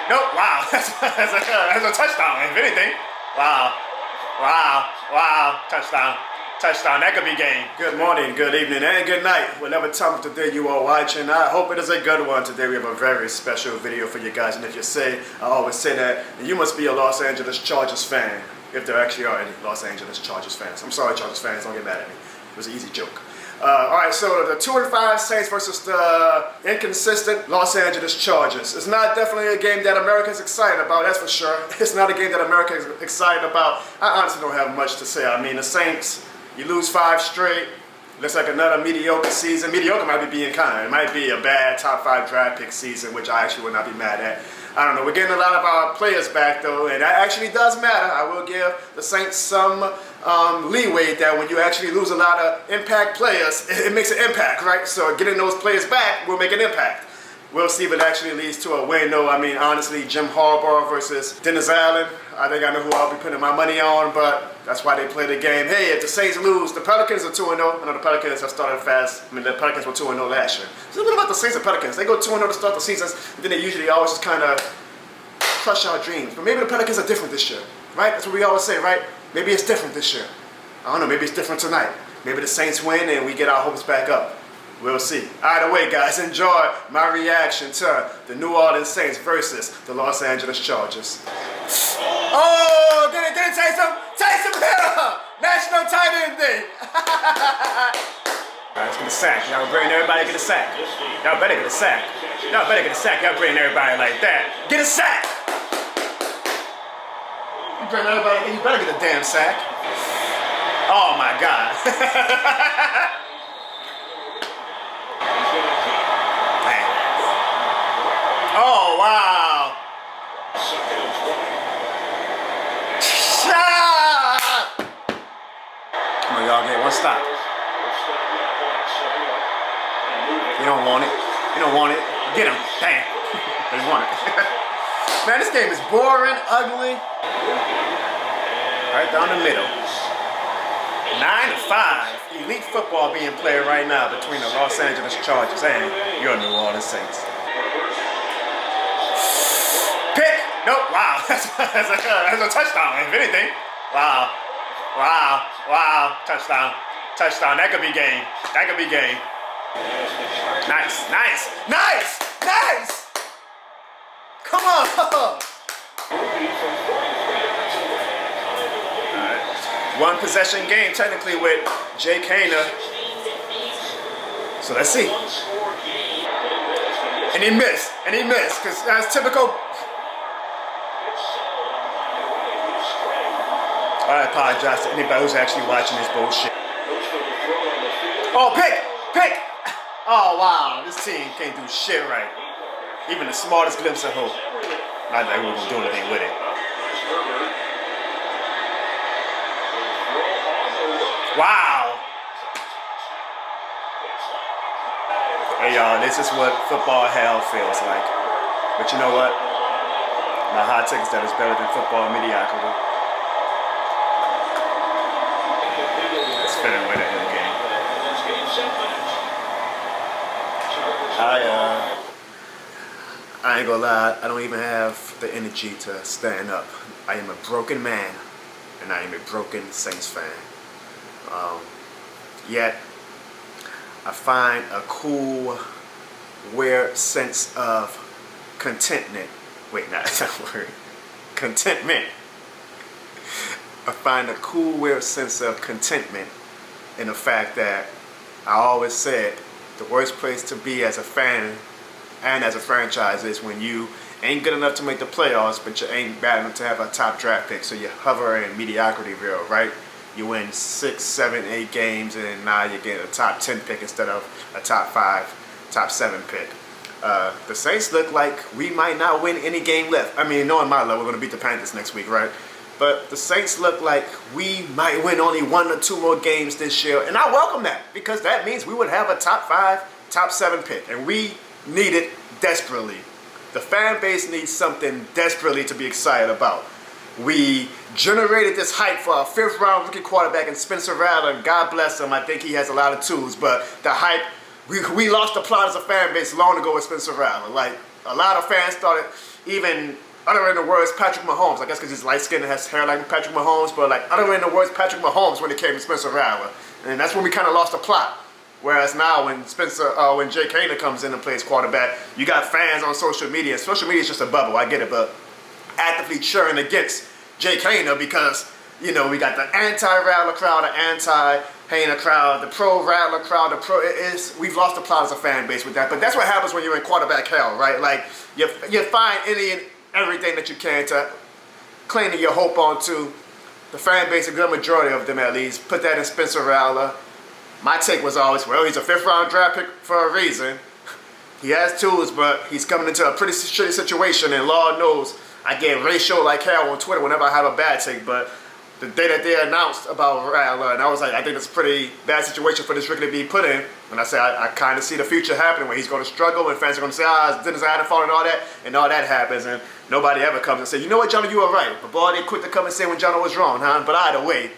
Nope. Wow. That's a touchdown, if anything. Wow. Touchdown. That could be game. Good morning, good evening, and good night. Whatever time of the day you are watching, I hope it is a good one. Today we have a very special video for you guys. And if you say, I always say that, you must be a Los Angeles Chargers fan. If there actually are any Los Angeles Chargers fans. I'm sorry, Chargers fans, don't get mad at me. It was an easy joke. Alright, so the 2-5 Saints versus the inconsistent Los Angeles Chargers. It's not definitely a game that America is excited about, that's for sure. It's not a game that America is excited about. I honestly don't have much to say. I mean, the Saints, you lose 5 straight. Looks like another mediocre season. Mediocre might be being kind. It might be a bad top 5 draft pick season, which I actually would not be mad at. I don't know. We're getting a lot of our players back, though, and that actually does matter. I will give the Saints some leeway that when you actually lose a lot of impact players, it makes an impact, right? So getting those players back will make an impact. We'll see if it actually leads to a win, though. I mean, honestly, Jim Harbaugh versus Dennis Allen, I think I know who I'll be putting my money on, but that's why they play the game. Hey, if the Saints lose, the Pelicans are 2-0. I know the Pelicans have started fast. I mean, the Pelicans were 2-0 last year. It's a little bit about the Saints and Pelicans. They go 2-0 to start the seasons, and then they usually always just kind of crush our dreams. But maybe the Pelicans are different this year, right? That's what we always say, right? Maybe it's different this year. I don't know, maybe it's different tonight. Maybe the Saints win and we get our hopes back up. We'll see. Either way, guys, enjoy my reaction to the New Orleans Saints versus the Los Angeles Chargers. Oh, get it, Taysom! Taysom Hill! National tight end day! Alright, let's get a sack. Y'all bring everybody get a sack. Y'all better get a sack. Y'all better get a sack. Y'all bring everybody like that. Get a sack! You bring everybody, you better get a damn sack. Oh my God. Oh, wow. Come on, y'all, get one stop. You don't want it. You don't want it. Get him. Damn. They want it. Man, this game is boring, ugly. Right down the middle. 9-5. Elite football being played right now between the Los Angeles Chargers and your New Orleans Saints. Pick! Nope. Wow. That's a touchdown, if anything. Wow. Touchdown. That could be game. Nice. Come on. One possession game, technically, with Jake Haener. So let's see. And he missed, because that's typical. I apologize to anybody who's actually watching this bullshit. Oh, pick! Oh, wow, this team can't do shit right. Even the smartest glimpse of hope. Not that we won't do anything with it. Wow. Hey y'all, this is what football hell feels like. But you know what? My hot take is that it's better than football mediocrity. Let's fit in with it in the game. I ain't gonna lie, I don't even have the energy to stand up. I am a broken man, and I am a broken Saints fan. Yet, I find a cool, weird sense of contentment. Wait, not that word. Contentment. I find a cool, weird sense of contentment in the fact that I always said the worst place to be as a fan and as a franchise is when you ain't good enough to make the playoffs, but you ain't bad enough to have a top draft pick, so you hover in mediocrityville, right? You win 6, 7, 8 games, and now you're getting a top 10 pick instead of a top 5, top 7 pick. The Saints look like we might not win any game left. I mean, knowing my luck, we're going to beat the Panthers next week, right? But the Saints look like we might win only 1 or 2 more games this year, and I welcome that because that means we would have a top 5, top 7 pick, and we need it desperately. The fan base needs something desperately to be excited about. We generated this hype for our 5th round rookie quarterback in Spencer Rattler. God bless him. I think he has a lot of tools, but the hype, we lost the plot as a fan base long ago with Spencer Rattler. Like, a lot of fans started even uttering the words Patrick Mahomes. I guess because he's light-skinned and has hair like Patrick Mahomes, but like uttering the words Patrick Mahomes when it came to Spencer Rattler. And that's when we kind of lost the plot. Whereas now when when Jake Haener comes in and plays quarterback, you got fans on social media. Social media is just a bubble, I get it, but actively cheering against Jake Haener because, you know, we got the anti-Rattler crowd, the anti-Haener crowd, the pro-Rattler crowd, we've lost the plot as a fan base with that. But that's what happens when you're in quarterback hell, right? Like, you find any and everything that you can to cling your hope onto. The fan base, a good majority of them at least, put that in Spencer Rattler. My take was always, well, he's a 5th round draft pick for a reason. He has tools, but he's coming into a pretty shitty situation, and Lord knows I get ratio like hell on Twitter whenever I have a bad take, but the day that they announced about Rattler, and I was like, I think it's a pretty bad situation for this rookie to be put in. And I said, I kind of see the future happening where he's going to struggle, and fans are going to say, it's Dennis Allen falling and all that happens, and nobody ever comes and say, you know what, Jono, you were right. But boy, they quit to come and say when Jono was wrong, huh? But either way,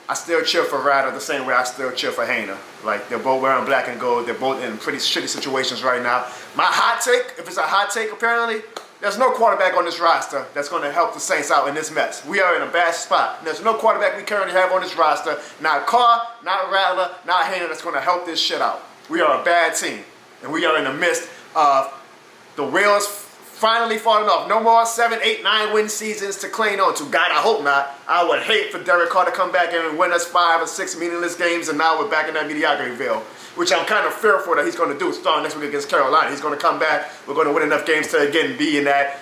I still cheer for Rattler the same way I still cheer for Haener. Like, they're both wearing black and gold. They're both in pretty shitty situations right now. My hot take, if it's a hot take apparently, there's no quarterback on this roster that's going to help the Saints out in this mess. We are in a bad spot. There's no quarterback we currently have on this roster. Not Carr, not Rattler, not Haener that's going to help this shit out. We are a bad team. And we are in the midst of the wheels finally falling off. No more 7, 8, 9 win seasons to cling on to. God, I hope not. I would hate for Derek Carr to come back and win us 5 or 6 meaningless games, and now we're back in that mediocrityville, which I'm kind of fearful that he's going to do starting next week against Carolina. He's going to come back. We're going to win enough games to, again, be in that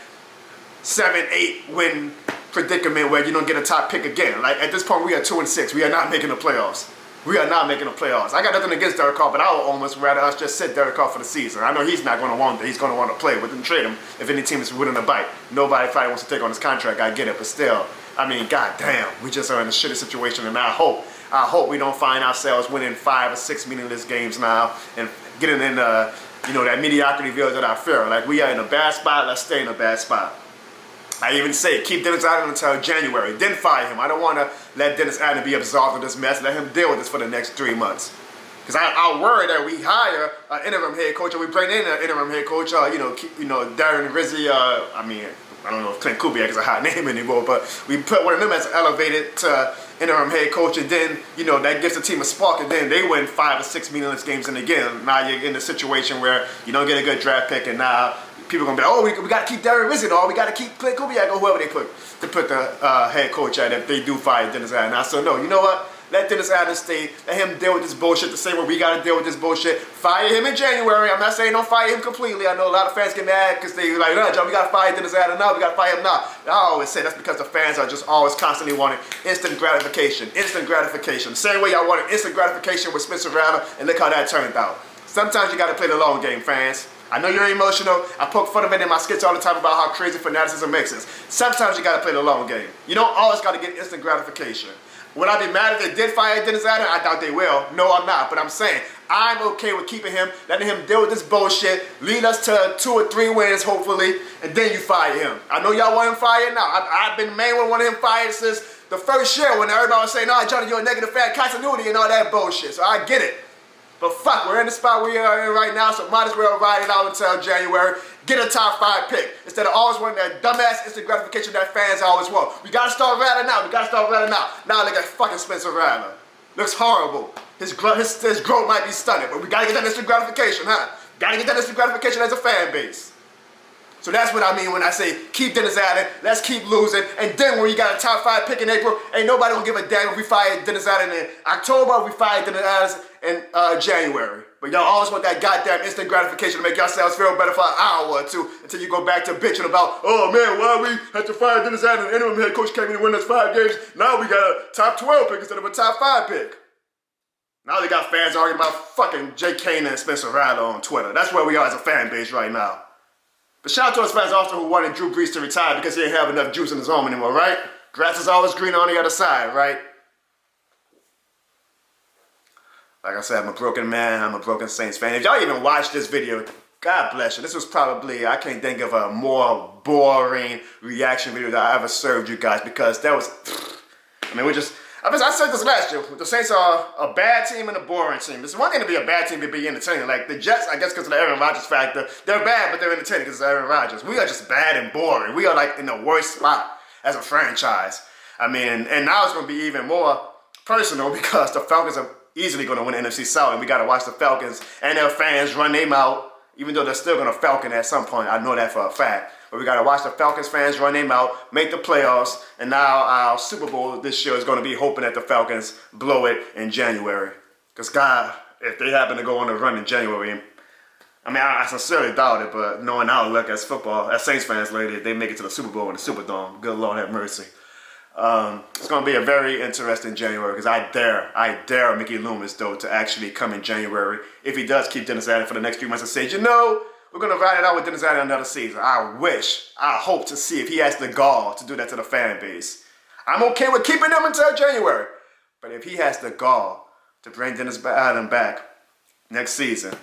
7, 8 win predicament where you don't get a top pick again. Like, at this point, we are 2-6. We are not making the playoffs. We are not making the playoffs. I got nothing against Derek Carr, but I would almost rather us just sit Derek Carr for the season. I know he's not going to want that. He's going to want to play. We didn't trade him if any team is willing to bite. Nobody probably wants to take on his contract. I get it, but still, I mean, goddamn, we just are in a shitty situation, and I hope we don't find ourselves winning 5 or 6 meaningless games now and getting in that mediocrityville that I fear. Like, we are in a bad spot. Let's stay in a bad spot. I even say, keep Dennis Allen until January. Then fire him. I don't want to let Dennis Allen be absolved of this mess. Let him deal with this for the next 3 months. Because I worry that we hire an interim head coach, or we bring in an interim head coach, Darren Rizzi, I don't know if Clint Kubiak is a hot name anymore, but we put one of them as elevated to interim head coach, and then, that gives the team a spark, and then they win 5 or 6 meaningless games, and again, now you're in a situation where you don't get a good draft pick, and now people are going to be like, we got to keep Darren Rizzi, or we got to keep Clint Kubiak, or whoever they put the head coach at if they do fire Dennis Allen. Now, so no, you know what? Let Dennis Allen stay. Let him deal with this bullshit the same way we got to deal with this bullshit. Fire him in January. I'm not saying don't fire him completely. I know a lot of fans get mad because they like, no, John, we got to fire Dennis Allen now. We got to fire him now. I always say that's because the fans are just always constantly wanting instant gratification. Instant gratification. Same way y'all wanted instant gratification with Spencer Rattler, and look how that turned out. Sometimes you got to play the long game, fans. I know you're emotional. I poke fun of it in my skits all the time about how crazy fanaticism makes us. Sometimes you got to play the long game. You don't always got to get instant gratification. Would I be mad if they did fire Dennis Allen? I doubt they will. No, I'm not. But I'm saying, I'm okay with keeping him, letting him deal with this bullshit, lead us to 2 or 3 wins, hopefully, and then you fire him. I know y'all want him fired now. I've been the main one wanting him fired since the first year when everybody was saying, no, Johnny, you're a negative fan, continuity and all that bullshit. So I get it. But fuck, we're in the spot we are in right now, so might as well ride it out until January. Get a top 5 pick instead of always wanting that dumbass instant gratification that fans always want. We gotta start Rattler now. We gotta start Rattler now. Now look at fucking Spencer Rattler. Looks horrible. His growth might be stunning, but we gotta get that instant gratification, huh? Gotta get that instant gratification as a fan base. So that's what I mean when I say keep Dennis Allen, let's keep losing, and then when you got a top 5 pick in April, ain't nobody gonna give a damn if we fired Dennis Allen in October or we fired Dennis Allen in January. But y'all always want that goddamn instant gratification to make yourselves feel better for an hour or 2 until you go back to bitching about, oh man, why we had to fire Dennis Allen, the interim head coach came in and win us 5 games, now we got a top 12 pick instead of a top 5 pick. Now they got fans arguing about fucking Jake Haener and Spencer Rattler on Twitter. That's where we are as a fan base right now. But shout out to us fans also who wanted Drew Brees to retire because he didn't have enough juice in his arm anymore, right? Grass is always greener on the other side, right? Like I said, I'm a broken man. I'm a broken Saints fan. If y'all even watched this video, God bless you. This was probably, I can't think of a more boring reaction video that I ever served you guys because that was, I said this last year. The Saints are a bad team and a boring team. It's one thing to be a bad team, to be entertaining. Like the Jets, I guess because of the Aaron Rodgers factor, they're bad, but they're entertaining because of Aaron Rodgers. We are just bad and boring. We are like in the worst spot as a franchise. I mean, and now it's going to be even more personal because the Falcons are easily going to win the NFC South, and we got to watch the Falcons and their fans run them out, even though they're still going to Falcon at some point. I know that for a fact. But we got to watch the Falcons fans run them out, make the playoffs, and now our Super Bowl this year is going to be hoping that the Falcons blow it in January. Because, God, if they happen to go on a run in January, I mean, I sincerely doubt it, but knowing our luck as Saints fans lately, they make it to the Super Bowl in the Superdome. Good Lord have mercy. It's going to be a very interesting January because I dare Mickey Loomis, though, to actually come in January if he does keep Dennis Allen for the next few months and say, you know, we're going to ride it out with Dennis Allen another season. I hope to see if he has the gall to do that to the fan base. I'm okay with keeping him until January. But if he has the gall to bring Dennis Allen back next season,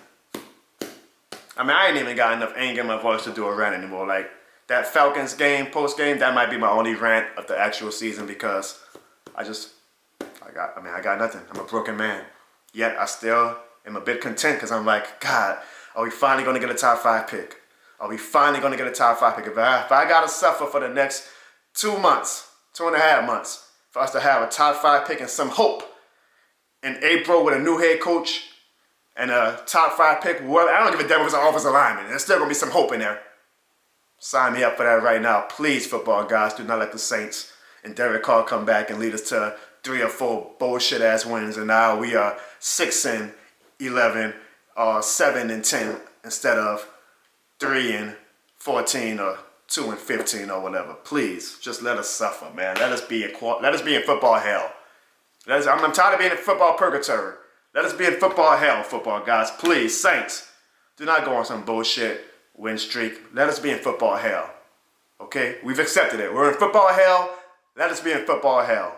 I mean, I ain't even got enough anger in my voice to do a rant anymore. Like, that Falcons game, post-game, that might be my only rant of the actual season because I got nothing. I'm a broken man. Yet I still am a bit content because I'm like, God, are we finally going to get a top 5 pick? Are we finally going to get a top 5 pick? If I got to suffer for the next 2 months, 2.5 months, for us to have a top 5 pick and some hope in April with a new head coach and a top 5 pick, well, I don't give a damn if it's an offensive lineman. There's still going to be some hope in there. Sign me up for that right now. Please, football guys, do not let the Saints and Derek Carr come back and lead us to 3 or 4 bullshit-ass wins. And now we are 6-11 or 7-10 instead of 3-14 or 2-15 or whatever. Please, just let us suffer, man. Let us be in football hell. I'm tired of being in football purgatory. Let us be in football hell, football guys. Please, Saints, do not go on some bullshit win streak. Let us be in football hell. Okay? We've accepted it. We're in football hell. Let us be in football hell.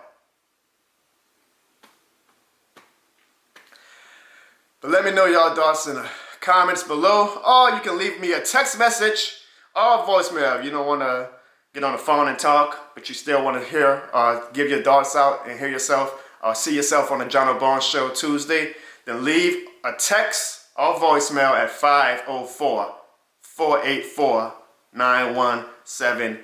But let me know y'all thoughts in the comments below. Or you can leave me a text message or voicemail if you don't want to get on the phone and talk, but you still want to hear or give your thoughts out and hear yourself or see yourself on the Jono Barnes Show Tuesday. Then leave a text or voicemail at 504-484-9170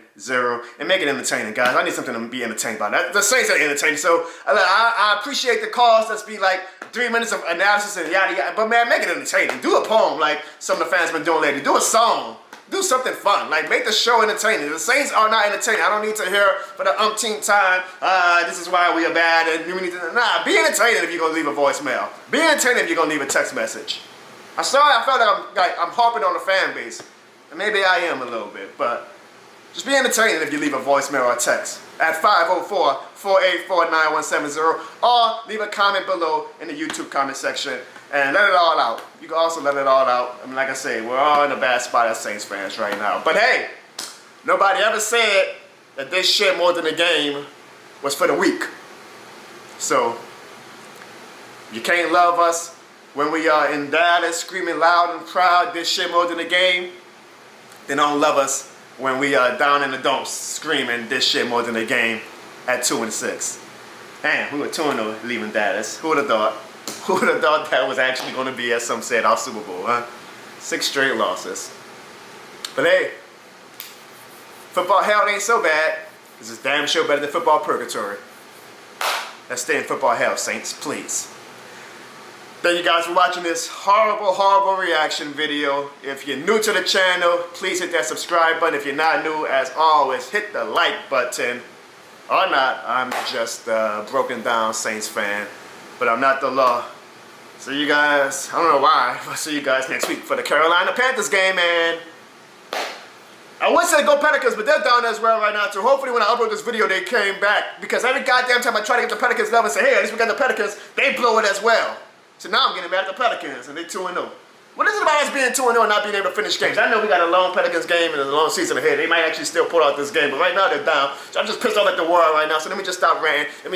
and make it entertaining, guys. I need something to be entertained by. The Saints are entertaining, so I appreciate the calls. Let's be like 3 minutes of analysis and yada yada. But man, make it entertaining. Do a poem like some of the fans been doing lately. Do a song. Do something fun. Like, make the show entertaining. The Saints are not entertaining. I don't need to hear for the umpteenth time, this is why we are bad, and we need to... Nah, be entertaining if you're going to leave a voicemail. Be entertaining if you're going to leave a text message. I'm sorry I felt like I'm harping on the fan base. And maybe I am a little bit, but just be entertaining if you leave a voicemail or a text at 504-484-9170 or leave a comment below in the YouTube comment section and let it all out. You can also let it all out. I mean, like I say, we're all in a bad spot as Saints fans right now. But hey, nobody ever said that this shit more than a game was for the weak. So, you can't love us when we are in Dallas screaming loud and proud, this shit more than a game. Then don't love us when we are down in the dumps screaming this shit more than a game at 2-6. Man, we were 2-0 leaving Dallas. Who would have thought? Who would have thought that was actually going to be, as some said, our Super Bowl, huh? 6 straight losses. But hey, football hell ain't so bad. This is damn sure better than football purgatory. Let's stay in football hell, Saints, please. Thank you guys for watching this horrible, horrible reaction video. If you're new to the channel, please hit that subscribe button. If you're not new, as always, hit the like button. Or not, I'm just a broken down Saints fan. But I'm not the law. See you guys, I don't know why, but see you guys next week for the Carolina Panthers game, man. I would say go Pelicans, but they're down as well right now too. Hopefully when I upload this video, they came back. Because every goddamn time I try to get the Pelicans love and say, hey, at least we got the Pelicans, they blow it as well. So now I'm getting mad at the Pelicans, and they're 2-0. What is it about us being 2-0 and not being able to finish games? I know we got a long Pelicans game and a long season ahead. They might actually still pull out this game, but right now they're down. So I'm just pissed off at the world right now. So let me just stop ranting. And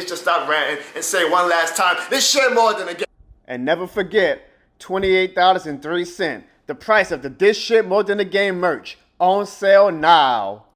say one last time, this shit more than a game. And never forget, $28.03. The price of the This Shit More Than a Game merch. On sale now.